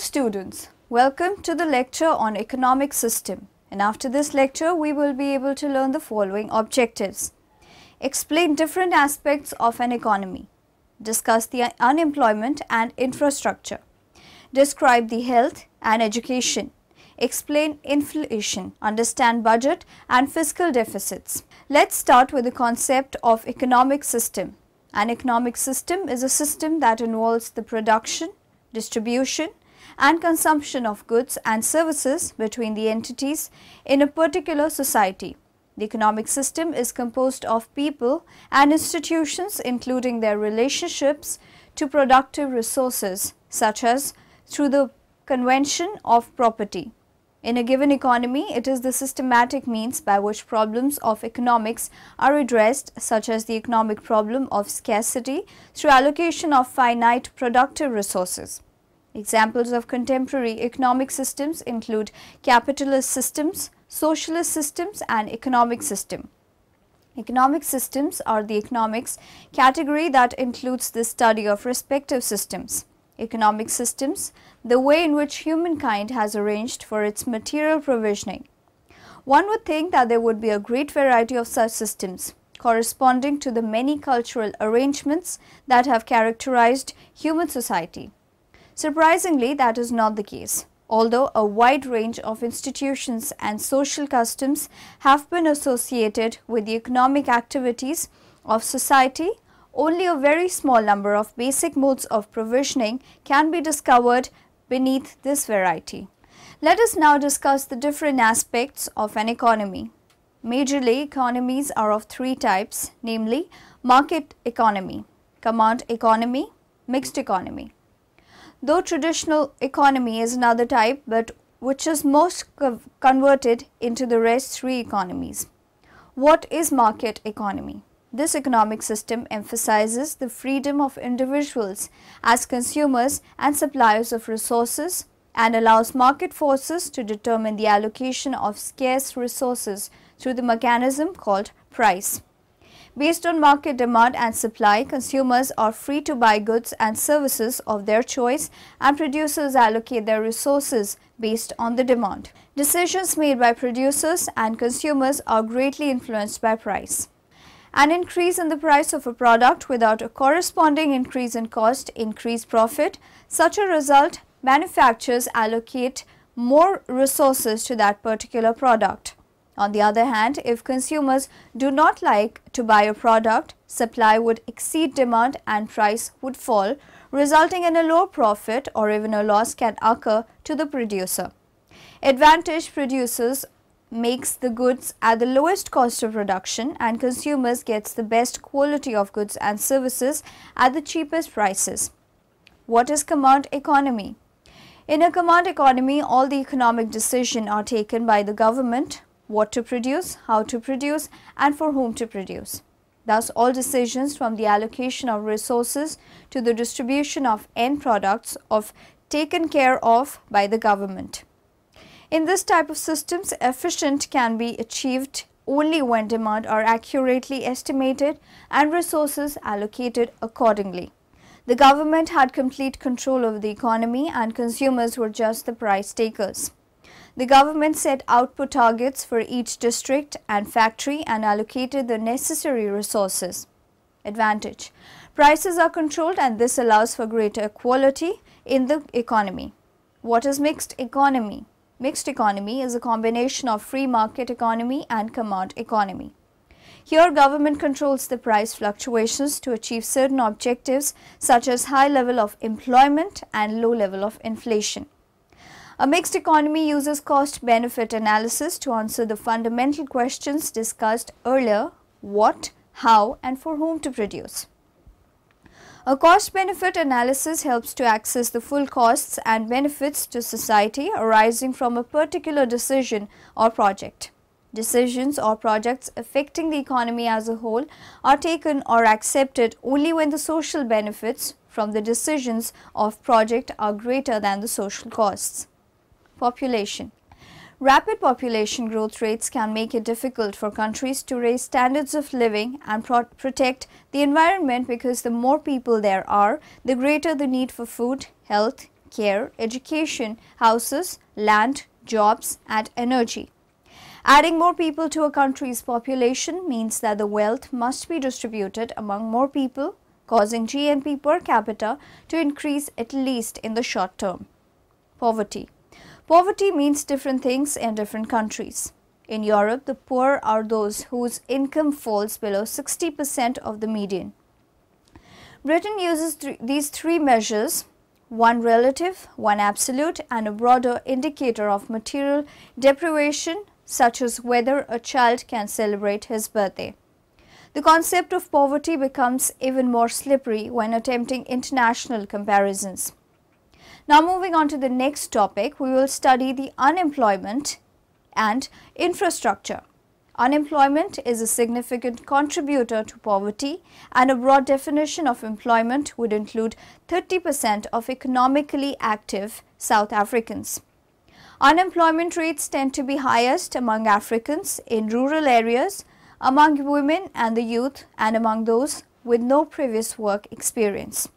students, welcome to the lecture on economic system, and after this lecture we will be able to learn the following objectives. Explain different aspects of an economy. Discuss the unemployment and infrastructure. Describe the health and education. Explain inflation. Understand budget and fiscal deficits. Let's start with the concept of economic system. An economic system is a system that involves the production, distribution, and consumption of goods and services between the entities in a particular society. The economic system is composed of people and institutions, including their relationships to productive resources, such as through the convention of property. In a given economy, it is the systematic means by which problems of economics are addressed, such as the economic problem of scarcity through allocation of finite productive resources. Examples of contemporary economic systems include capitalist systems, socialist systems, and economic system. Economic systems are the economics category that includes the study of respective systems. Economic systems, the way in which humankind has arranged for its material provisioning. One would think that there would be a great variety of such systems, corresponding to the many cultural arrangements that have characterized human society. Surprisingly, that is not the case. Although a wide range of institutions and social customs have been associated with the economic activities of society, only a very small number of basic modes of provisioning can be discovered beneath this variety. Let us now discuss the different aspects of an economy. Majorly, economies are of three types, namely market economy, command economy, mixed economy. Though traditional economy is another type, but which is most converted into the rest three economies. What is market economy? This economic system emphasizes the freedom of individuals as consumers and suppliers of resources and allows market forces to determine the allocation of scarce resources through the mechanism called price. Based on market demand and supply, consumers are free to buy goods and services of their choice, and producers allocate their resources based on the demand. Decisions made by producers and consumers are greatly influenced by price. An increase in the price of a product without a corresponding increase in cost increase profit. Such a result, manufacturers allocate more resources to that particular product. On the other hand, if consumers do not like to buy a product, supply would exceed demand and price would fall, resulting in a lower profit or even a loss can occur to the producer. Advantaged producers makes the goods at the lowest cost of production, and consumers gets the best quality of goods and services at the cheapest prices. What is command economy? In a command economy, all the economic decisions are taken by the government: what to produce, how to produce, and for whom to produce. Thus, all decisions from the allocation of resources to the distribution of end products are taken care of by the government. In this type of systems, efficiency can be achieved only when demand are accurately estimated and resources allocated accordingly. The government had complete control over the economy and consumers were just the price takers. The government set output targets for each district and factory and allocated the necessary resources. Advantage: prices are controlled and this allows for greater equality in the economy. What is mixed economy? Mixed economy is a combination of free market economy and command economy. Here, government controls the price fluctuations to achieve certain objectives such as high level of employment and low level of inflation. A mixed economy uses cost-benefit analysis to answer the fundamental questions discussed earlier: what, how, and for whom to produce. A cost-benefit analysis helps to access the full costs and benefits to society arising from a particular decision or project. Decisions or projects affecting the economy as a whole are taken or accepted only when the social benefits from the decisions of project are greater than the social costs. Population. Rapid population growth rates can make it difficult for countries to raise standards of living and protect the environment, because the more people there are, the greater the need for food, health, care, education, houses, land, jobs, and energy. Adding more people to a country's population means that the wealth must be distributed among more people, causing GNP per capita to increase at least in the short term. Poverty. Poverty means different things in different countries. In Europe, the poor are those whose income falls below 60% of the median. Britain uses these three measures, one relative, one absolute, and a broader indicator of material deprivation, such as whether a child can celebrate his birthday. The concept of poverty becomes even more slippery when attempting international comparisons. Now moving on to the next topic, we will study the unemployment and infrastructure. Unemployment is a significant contributor to poverty, and a broad definition of employment would include 30% of economically active South Africans. Unemployment rates tend to be highest among Africans in rural areas, among women and the youth, and among those with no previous work experience.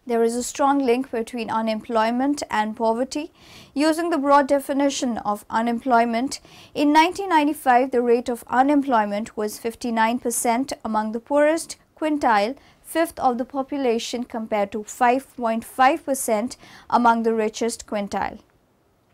There is a strong link between unemployment and poverty. Using the broad definition of unemployment, in 1995 the rate of unemployment was 59% among the poorest quintile, fifth of the population, compared to 5.5% among the richest quintile.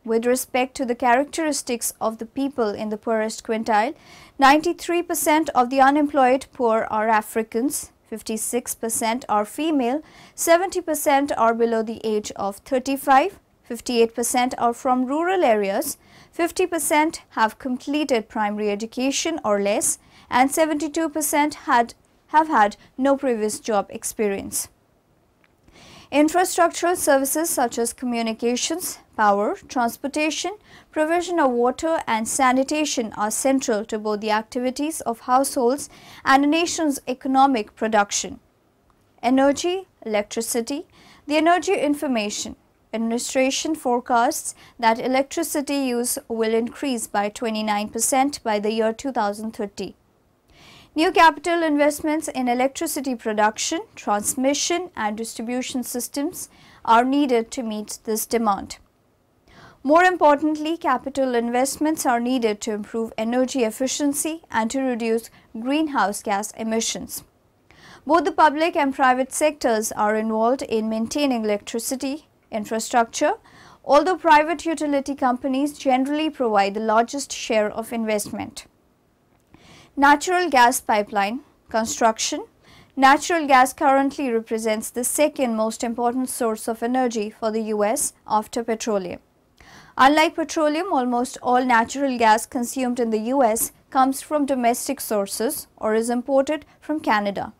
With respect to the characteristics of the people in the poorest quintile, 93% of the unemployed poor are Africans, 56% are female, 70% are below the age of 35, 58% are from rural areas, 50% have completed primary education or less, and 72% have had no previous job experience. Infrastructural services such as communications, power, transportation, provision of water and sanitation are central to both the activities of households and a nation's economic production. Energy, electricity. The Energy Information Administration forecasts that electricity use will increase by 29% by the year 2030. New capital investments in electricity production, transmission and distribution systems are needed to meet this demand. More importantly, capital investments are needed to improve energy efficiency and to reduce greenhouse gas emissions. Both the public and private sectors are involved in maintaining electricity infrastructure, although private utility companies generally provide the largest share of investment. Natural gas pipeline construction. Natural gas currently represents the second most important source of energy for the US after petroleum. Unlike petroleum, almost all natural gas consumed in the US comes from domestic sources or is imported from Canada.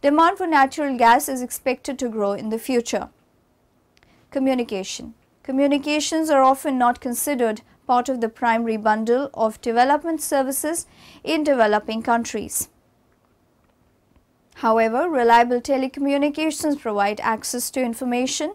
Demand for natural gas is expected to grow in the future. Communication. Communications are often not considered part of the primary bundle of development services in developing countries. However, reliable telecommunications provide access to information,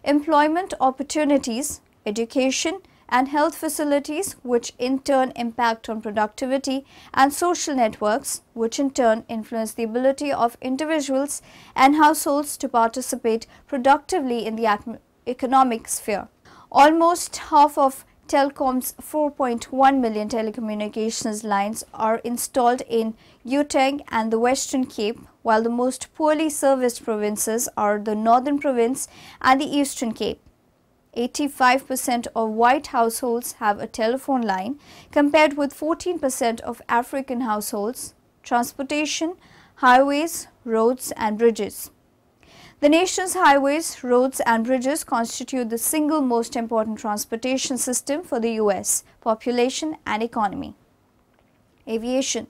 employment opportunities, education and health facilities, which in turn impact on productivity, and social networks, which in turn influence the ability of individuals and households to participate productively in the economic sphere. Almost half of Telcom's 4.1 million telecommunications lines are installed in Gauteng and the Western Cape, while the most poorly serviced provinces are the Northern Province and the Eastern Cape. 85% of white households have a telephone line, compared with 14% of African households. Transportation, highways, roads and bridges. The nation's highways, roads and bridges constitute the single most important transportation system for the US population and economy. Aviation.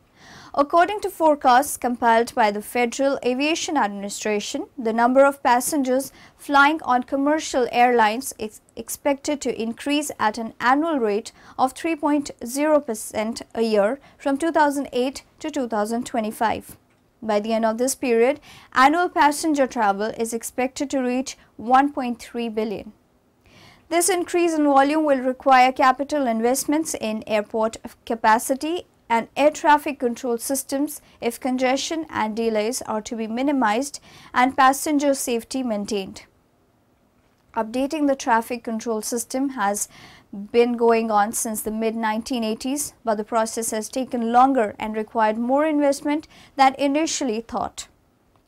According to forecasts compiled by the Federal Aviation Administration, the number of passengers flying on commercial airlines is expected to increase at an annual rate of 3.0% a year from 2008 to 2025. By the end of this period, annual passenger travel is expected to reach 1.3 billion. This increase in volume will require capital investments in airport capacity and air traffic control systems if congestion and delays are to be minimized and passenger safety maintained. Updating the traffic control system has been going on since the mid-1980s, but the process has taken longer and required more investment than initially thought.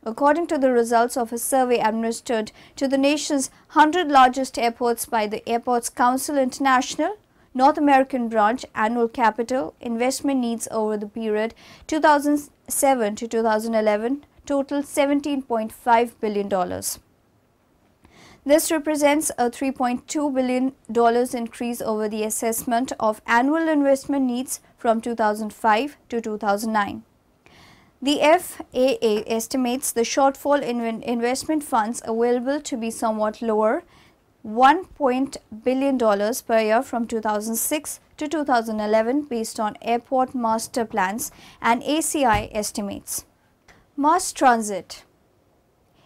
According to the results of a survey administered to the nation's 100 largest airports by the Airports Council International, North American branch, annual capital investment needs over the period 2007 to 2011 totaled $17.5 billion. This represents a $3.2 billion increase over the assessment of annual investment needs from 2005 to 2009. The FAA estimates the shortfall in investment funds available to be somewhat lower, $1 billion per year from 2006 to 2011 based on airport master plans and ACI estimates. Mass transit.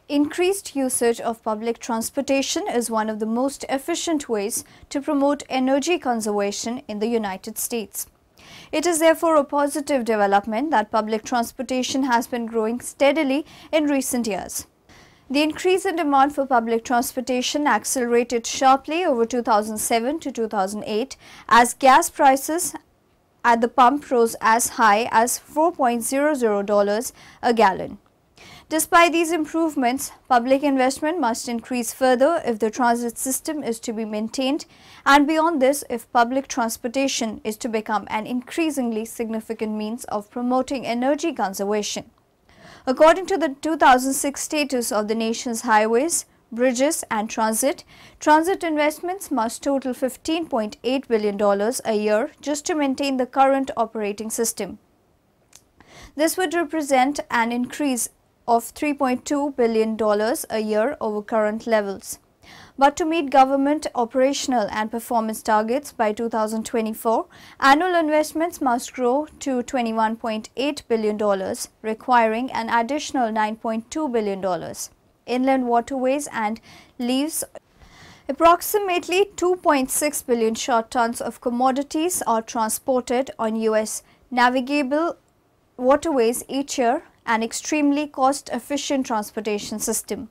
Increased usage of public transportation is one of the most efficient ways to promote energy conservation in the United States. It is therefore a positive development that public transportation has been growing steadily in recent years. The increase in demand for public transportation accelerated sharply over 2007 to 2008 as gas prices at the pump rose as high as $4.00 a gallon. Despite these improvements, public investment must increase further if the transit system is to be maintained, and beyond this, if public transportation is to become an increasingly significant means of promoting energy conservation. According to the 2006 status of the nation's highways, bridges and transit investments must total $15.8 billion a year just to maintain the current operating system. This would represent an increase of $3.2 billion a year over current levels. But to meet government operational and performance targets by 2024, annual investments must grow to $21.8 billion, requiring an additional $9.2 billion. Inland waterways and levees. Approximately 2.6 billion short tons of commodities are transported on U.S. navigable waterways each year, an extremely cost-efficient transportation system.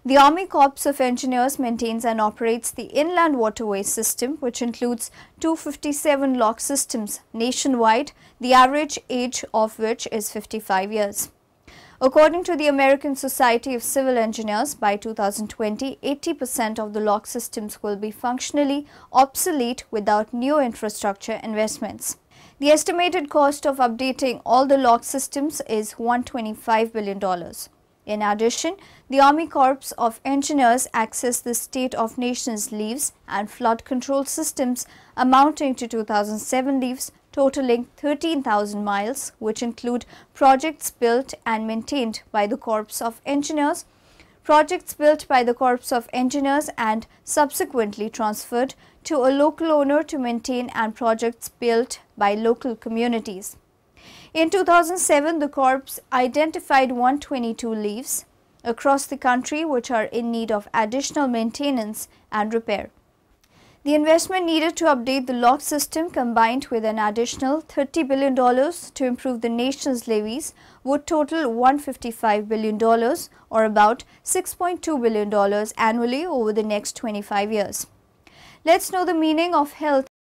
The Army Corps of Engineers maintains and operates the inland waterways system, which includes 257 lock systems nationwide, the average age of which is 55 years. According to the American Society of Civil Engineers, by 2020, 80% of the lock systems will be functionally obsolete without new infrastructure investments. The estimated cost of updating all the lock systems is $125 billion. In addition, the Army Corps of Engineers access the state of nation's levees and flood control systems amounting to 2,007 levees, totaling 13,000 miles, which include projects built and maintained by the Corps of Engineers, projects built by the Corps of Engineers and subsequently transferred to a local owner to maintain, and projects built by local communities. In 2007, the Corps identified 122 levees across the country which are in need of additional maintenance and repair. The investment needed to update the lock system, combined with an additional $30 billion to improve the nation's levees, would total $155 billion, or about $6.2 billion annually over the next 25 years. Let's know the meaning of health